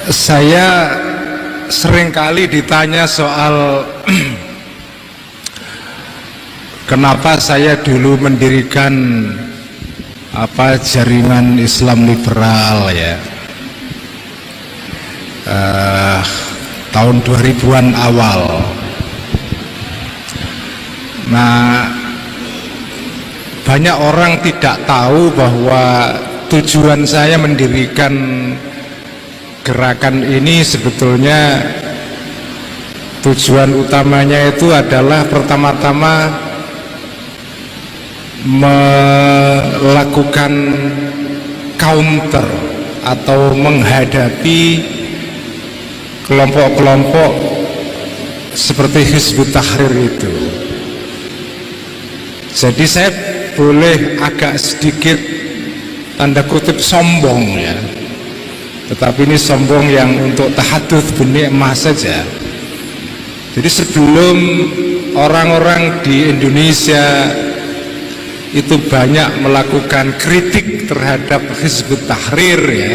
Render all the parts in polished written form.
Saya seringkali ditanya soal kenapa saya dulu mendirikan jaringan Islam liberal ya, tahun 2000-an awal. Nah, banyak orang tidak tahu bahwa tujuan saya mendirikan gerakan ini sebetulnya tujuan utamanya itu adalah pertama-tama melakukan counter atau menghadapi kelompok-kelompok seperti Hizbut Tahrir itu. Jadi saya boleh agak sedikit tanda kutip sombong ya, tetapi ini sombong yang untuk tahadduts binikmah saja. Jadi sebelum orang-orang di Indonesia itu banyak melakukan kritik terhadap Hizbut Tahrir ya,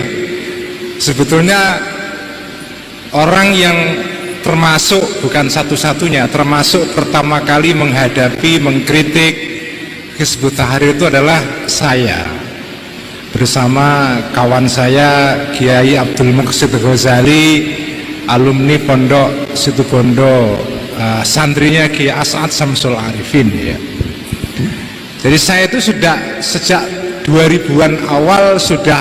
sebetulnya orang yang termasuk, bukan satu-satunya, termasuk pertama kali menghadapi, mengkritik Hizbut Tahrir itu adalah saya bersama kawan saya Kiai Abdul Muqsid Ghazali, alumni Pondok Situbondo, santrinya Kiai As'ad Samsul Arifin ya. Jadi saya itu sudah sejak 2000-an awal sudah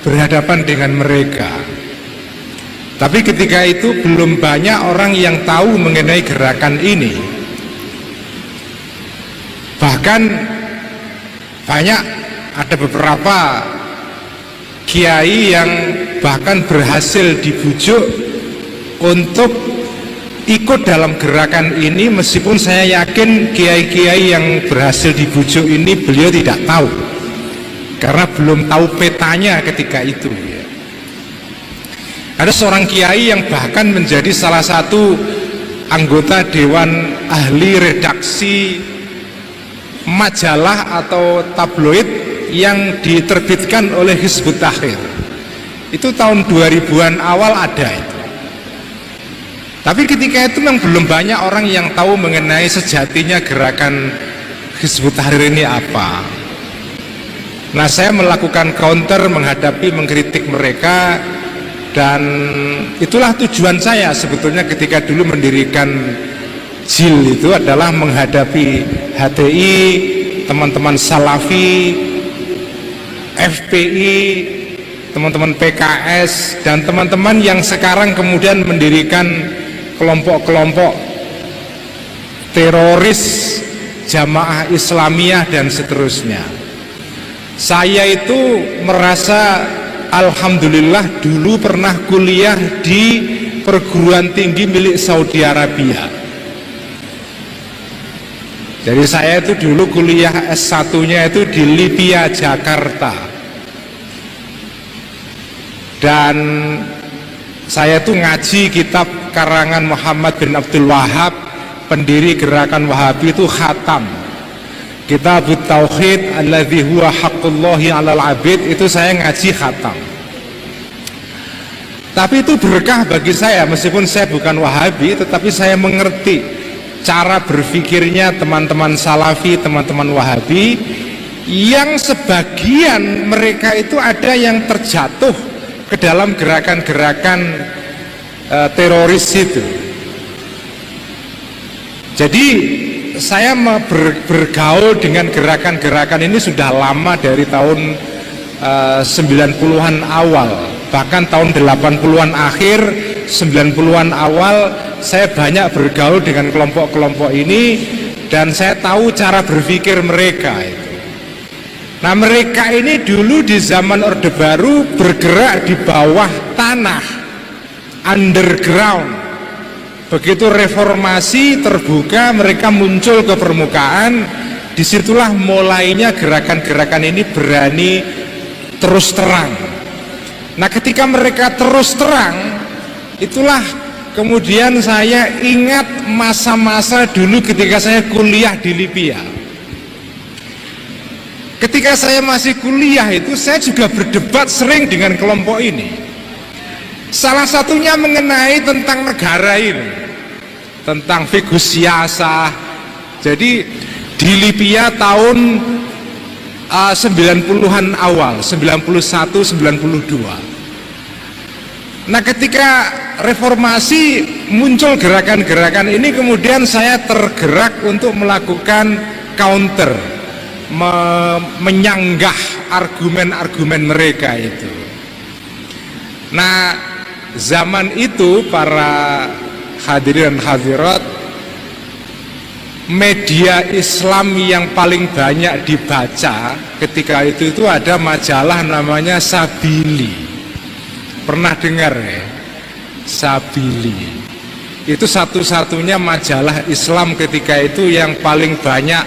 berhadapan dengan mereka. Tapi ketika itu belum banyak orang yang tahu mengenai gerakan ini. Bahkan banyak, ada beberapa kiai yang bahkan berhasil dibujuk untuk ikut dalam gerakan ini, meskipun saya yakin kiai-kiai yang berhasil dibujuk ini beliau tidak tahu, karena belum tahu petanya ketika itu ya. Ada seorang kiai yang bahkan menjadi salah satu anggota Dewan Ahli Redaksi majalah atau tabloid yang diterbitkan oleh Hizbut Tahrir. Itu tahun 2000-an awal ada itu. Tapi ketika itu memang belum banyak orang yang tahu mengenai sejatinya gerakan Hizbut Tahrir ini apa. Nah, saya melakukan counter, menghadapi, mengkritik mereka. Dan itulah tujuan saya sebetulnya ketika dulu mendirikan JIL itu adalah menghadapi HTI, teman-teman Salafi, FPI, teman-teman PKS, dan teman-teman yang sekarang kemudian mendirikan kelompok-kelompok teroris, Jamaah Islamiyah dan seterusnya. Saya itu merasa alhamdulillah dulu pernah kuliah di perguruan tinggi milik Saudi Arabia. Jadi saya itu dulu kuliah S1-nya itu di Libya, Jakarta. Dan saya itu ngaji kitab karangan Muhammad bin Abdul Wahab, pendiri gerakan Wahabi itu khatam. Kitab Tauhid alladzi huwa haqqullahi 'alal 'abid itu saya ngaji khatam. Tapi itu berkah bagi saya, meskipun saya bukan Wahabi, tetapi saya mengerti cara berpikirnya teman-teman Salafi, teman-teman Wahabi, yang sebagian mereka itu ada yang terjatuh ke dalam gerakan-gerakan teroris itu. Jadi saya bergaul dengan gerakan-gerakan ini sudah lama, dari tahun 90-an awal, bahkan tahun 80-an akhir, 90-an awal saya banyak bergaul dengan kelompok-kelompok ini, dan saya tahu cara berpikir mereka itu. Nah, mereka ini dulu di zaman Orde Baru bergerak di bawah tanah, underground. Begitu reformasi terbuka, mereka muncul ke permukaan. Disitulah mulainya gerakan-gerakan ini berani terus terang. Nah, ketika mereka terus terang, itulah kemudian saya ingat masa-masa dulu ketika saya kuliah di Libya. Ketika saya masih kuliah itu, saya juga berdebat sering dengan kelompok ini. Salah satunya mengenai tentang negara ini, tentang fiqhus siyasah. Jadi di Libya tahun 90-an awal, 91, 92. Nah, ketika reformasi muncul gerakan-gerakan ini, kemudian saya tergerak untuk melakukan counter, menyanggah argumen-argumen mereka itu. Nah, zaman itu para hadirin dan hadirat, media Islam yang paling banyak dibaca ketika itu ada majalah namanya Sabili. Pernah dengar ya? Sabili itu satu-satunya majalah Islam ketika itu yang paling banyak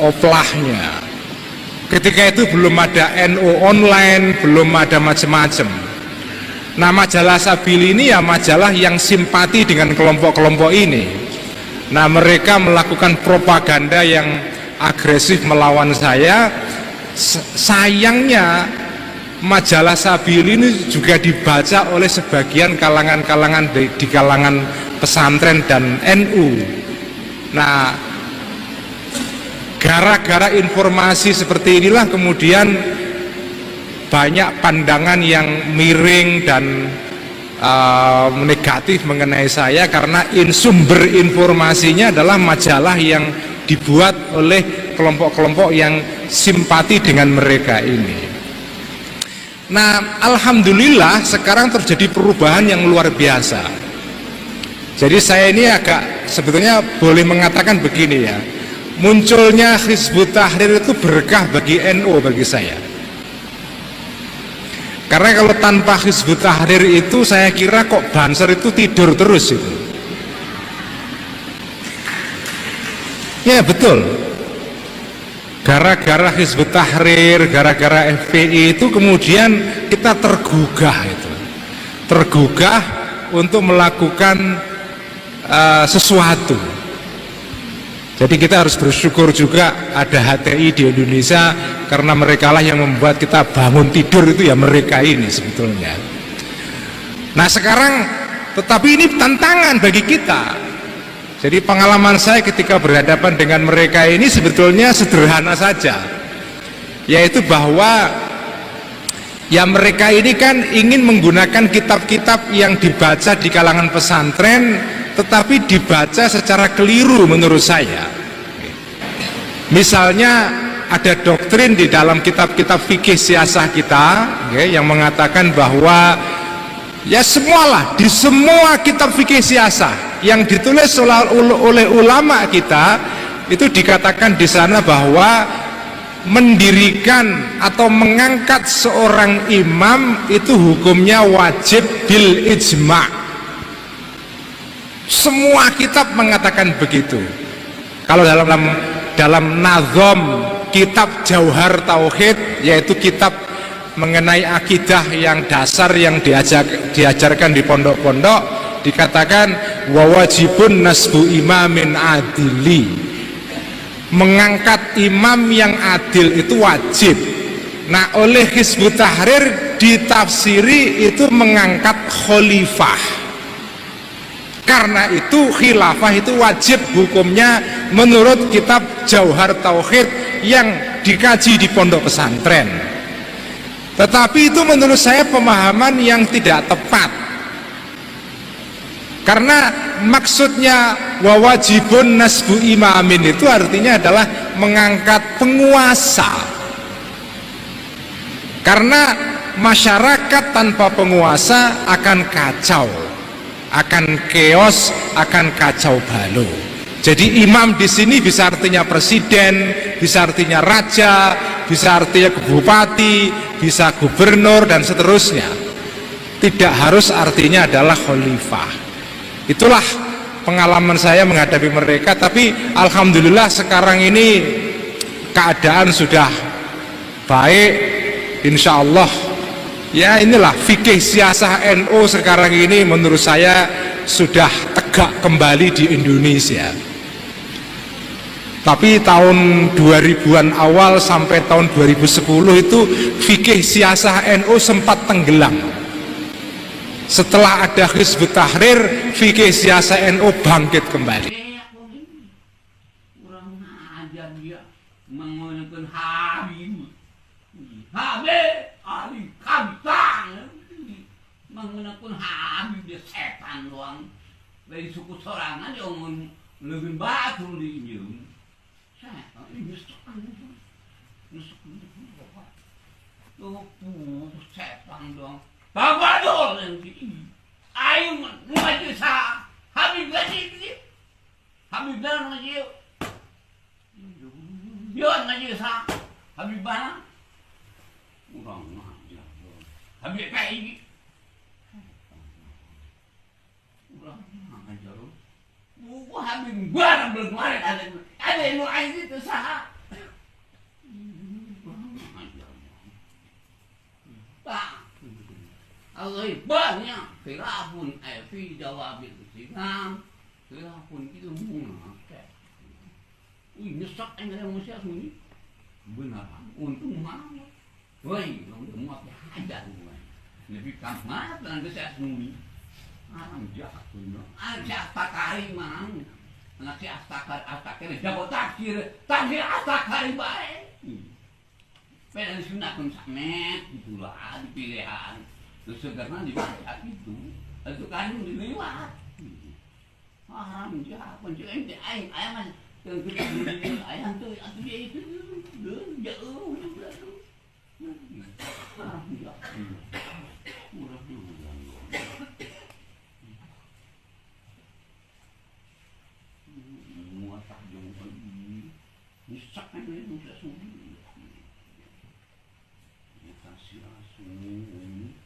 oplahnya. Ketika itu belum ada NU online, belum ada macam-macam. Nah, majalah Sabili ini ya majalah yang simpati dengan kelompok-kelompok ini. Nah, mereka melakukan propaganda yang agresif melawan saya. Sayangnya majalah Sabili ini juga dibaca oleh sebagian kalangan-kalangan di kalangan pesantren dan NU. Nah, gara-gara informasi seperti inilah kemudian banyak pandangan yang miring dan negatif mengenai saya, karena sumber informasinya adalah majalah yang dibuat oleh kelompok-kelompok yang simpati dengan mereka ini. Nah, alhamdulillah sekarang terjadi perubahan yang luar biasa. Jadi saya ini agak sebetulnya boleh mengatakan begini ya, munculnya Hizbut Tahrir itu berkah bagi NU, bagi saya. Karena kalau tanpa Hizbut Tahrir itu saya kira kok Banser itu tidur terus itu. Ya betul. Gara-gara Hizbut Tahrir, gara-gara FPI itu kemudian kita tergugah itu. Tergugah untuk melakukan sesuatu. Jadi kita harus bersyukur juga ada HTI di Indonesia, karena mereka lah yang membuat kita bangun tidur itu ya, mereka ini sebetulnya. Nah sekarang, tetapi ini tantangan bagi kita. Jadi pengalaman saya ketika berhadapan dengan mereka ini sebetulnya sederhana saja, yaitu bahwa ya mereka ini kan ingin menggunakan kitab-kitab yang dibaca di kalangan pesantren, tetapi dibaca secara keliru menurut saya. Misalnya ada doktrin di dalam kitab-kitab fikih siasah kita yang mengatakan bahwa ya semualah, di semua kitab fikih siasah yang ditulis oleh ulama kita itu dikatakan di sana bahwa mendirikan atau mengangkat seorang imam itu hukumnya wajib bil ijma'. Semua kitab mengatakan begitu. Kalau dalam nazom kitab Jauhar Tauhid, yaitu kitab mengenai akidah yang dasar yang diajarkan di pondok-pondok, dikatakan wawajibun nasbu imamin adili, mengangkat imam yang adil itu wajib. Nah, oleh Hizbut Tahrir ditafsiri itu mengangkat khalifah. Karena itu khilafah itu wajib hukumnya menurut kitab Jauhar Tauhid yang dikaji di pondok pesantren. Tetapi itu menurut saya pemahaman yang tidak tepat. Karena maksudnya wawajibun nasbu imamin itu artinya adalah mengangkat penguasa. Karena masyarakat tanpa penguasa akan kacau, akan chaos, akan kacau balau. Jadi imam di sini bisa artinya presiden, bisa artinya raja, bisa artinya bupati, bisa gubernur dan seterusnya. Tidak harus artinya adalah khalifah. Itulah pengalaman saya menghadapi mereka. Tapi alhamdulillah sekarang ini keadaan sudah baik, insya Allah. Ya inilah fikih siasah NU sekarang ini menurut saya sudah tegak kembali di Indonesia. Tapi tahun 2000-an awal sampai tahun 2010 itu fikih siasah NU sempat tenggelam. setelah ada Hizbut Tahrir, fikih siasa NU bangkit kembali. Kurang ajar dia menggunakan Habib Ali Kantang, menggunakan Habib dia setan doang. Dari suku sorangan dia ngomong lebih batu di ini. Setan ini setan tuh setan doang. Babadol nanti. Ayo maju sa Habib gaji dia. Habib dah ngaji. Dia ngaji sa Habib mana? Kurang ajar. Habib kayak ini. Kurang ajar. Gua Habib barang belum ada yang lain itu sah. Kurang ajar. Tak. Allah banyak khilafun fi jawabil islam. Khilafun itu munafik. Nyesek yang manusia sini. Benar. Untung mana? Woi, untung mau hajar gue. Lebih kamar dan bisa sembunyi. Alam jahat punya. Aja takari mang. Anak si astakari jago takdir astakari baik. Pada disunahkan samet itulah di pilihan. Terus karena dibaca itu kan diliwat. Haram jahat pencuri ayam yang kita beli ayam tuh dia itu jauh jauh. Haram jahat. Murah juga. Muat jauh ini. Nisak kan ini sudah sudah. Kasih langsung.